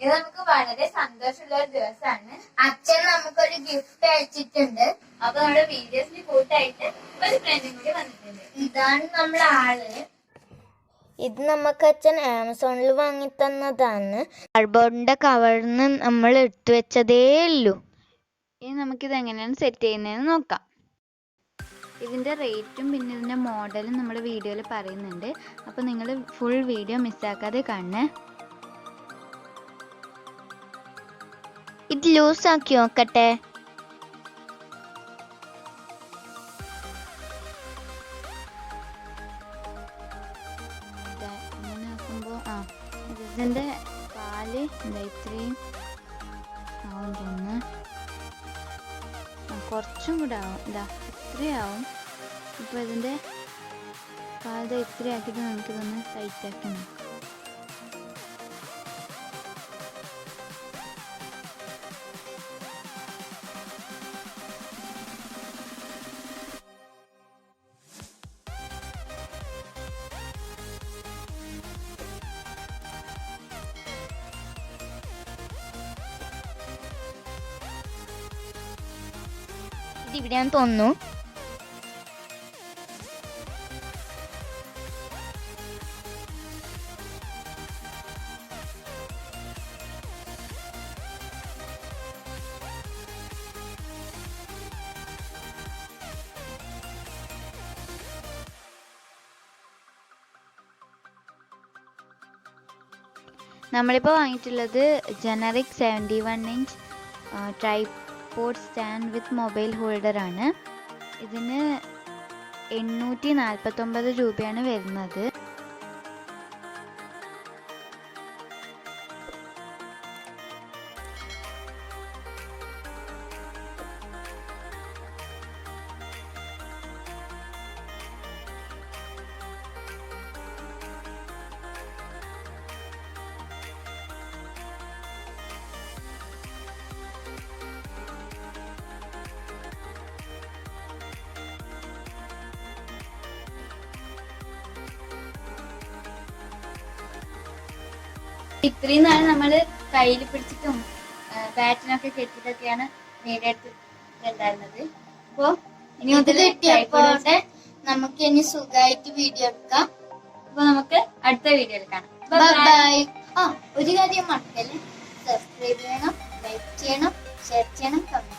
ഇത് നമുക്ക് വളരെ സന്തോഷമുള്ള ഒരു ദിവസമാണ്. അച്ഛൻ നമുക്കൊരു ഗിഫ്റ്റ് അയച്ചിട്ടുണ്ട്. അപ്പൊ നമ്മുടെ വീഡിയോസിൽ കൂട്ടായിട്ട് ഒരു ഫ്രണ്ടും കൂടി വന്നിട്ടുണ്ട്. ഇതാണ് നമ്മളെ ആള്. ഇത് നമുക്ക് അച്ഛൻ ആമസോണിൽ വാങ്ങി തന്നതാണ്. കാർഡ്ബോർഡിന്റെ കവറിന് നമ്മൾ എടുത്തു വെച്ചതേ ഉള്ളൂ. ഇനി നമുക്കിത് എങ്ങനെയാണ് സെറ്റ് ചെയ്യുന്നതെന്ന് നോക്കാം. ഇതിൻ്റെ റേറ്റും പിന്നെ ഇതിൻ്റെ മോഡലും നമ്മുടെ വീഡിയോയിൽ പറയുന്നുണ്ട്. അപ്പോൾ നിങ്ങൾ ഫുൾ വീഡിയോ മിസ്സാക്കാതെ കാണണേ. ഇത് ലൂസ് ആക്കി നോക്കട്ടെ. ഇങ്ങനെ ആക്കുമ്പോൾ ഇതിൻ്റെ പാല് ഇത്രയും ആവും തോന്നുന്നു. കുറച്ചും കൂടെ ആവും. ഇത്രയാവും. ഇപ്പോൾ ഇതിൻ്റെ പാൽ ഇത്രയാക്കിയിട്ട് നമുക്കിതൊന്ന് ടൈറ്റാക്കി നോക്കാം. ഇതിവിടെയാന്ന് തോന്നുന്നു. നമ്മളിപ്പോൾ വാങ്ങിയിട്ടുള്ളത് generic 71 inch tripod stand with mobile holder ആണ്. ഇതിന് 849 രൂപയാണ് വരുന്നത്. ഇത്രയും നാൾ നമ്മള് കയ്യിൽ പിടിച്ചിട്ടും ബാറ്റിനൊക്കെ കെട്ടിട്ടൊക്കെയാണ് വീഡിയോ എടുത്തിട്ടുണ്ടായിരുന്നത്. അപ്പൊ ഇനി കിട്ടിയപ്പോടെ നമുക്ക് ഇനി സുഖമായിട്ട് വീഡിയോ എടുക്കാം. അപ്പൊ നമുക്ക് അടുത്ത വീഡിയോയിൽ കാണാം. ബൈ. ഒരു കാര്യം മറക്കല്ലേ, സബ്സ്ക്രൈബ് ചെയ്യണം, ലൈക്ക് ചെയ്യണം, ഷെയർ ചെയ്യണം, കമന്റ്